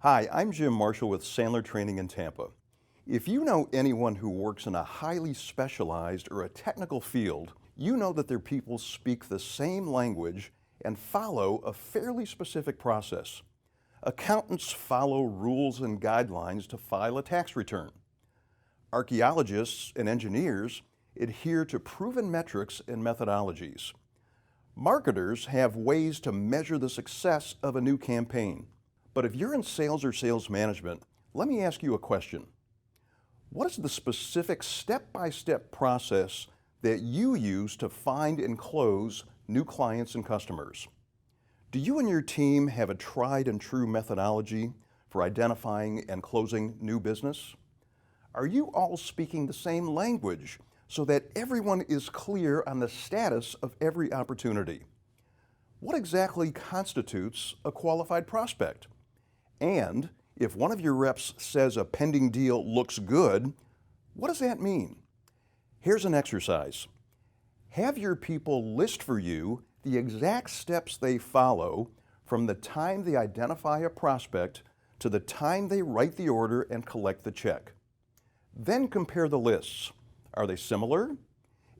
Hi, I'm Jim Marshall with Sandler Training in Tampa. If you know anyone who works in a highly specialized or a technical field, you know that their people speak the same language and follow a fairly specific process. Accountants follow rules and guidelines to file a tax return. Archaeologists and engineers adhere to proven metrics and methodologies. Marketers have ways to measure the success of a new campaign. But if you're in sales or sales management, let me ask you a question. What is the specific step-by-step process that you use to find and close new clients and customers? Do you and your team have a tried and true methodology for identifying and closing new business? Are you all speaking the same language so that everyone is clear on the status of every opportunity? What exactly constitutes a qualified prospect? And if one of your reps says a pending deal looks good, what does that mean? Here's an exercise. Have your people list for you the exact steps they follow from the time they identify a prospect to the time they write the order and collect the check. Then compare the lists. Are they similar?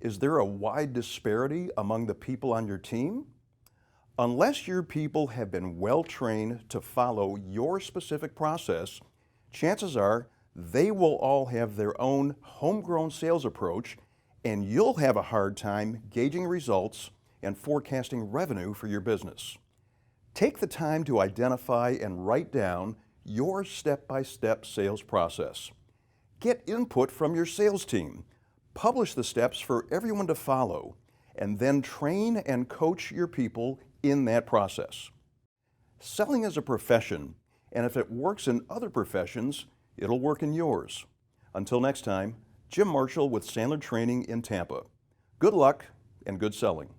Is there a wide disparity among the people on your team? Unless your people have been well trained to follow your specific process, chances are they will all have their own homegrown sales approach, and you'll have a hard time gauging results and forecasting revenue for your business. Take the time to identify and write down your step-by-step sales process. Get input from your sales team. Publish the steps for everyone to follow, and then train and coach your people in that process. Selling is a profession, and if it works in other professions, it'll work in yours. Until next time, Jim Marshall with Sandler Training in Tampa. Good luck and good selling.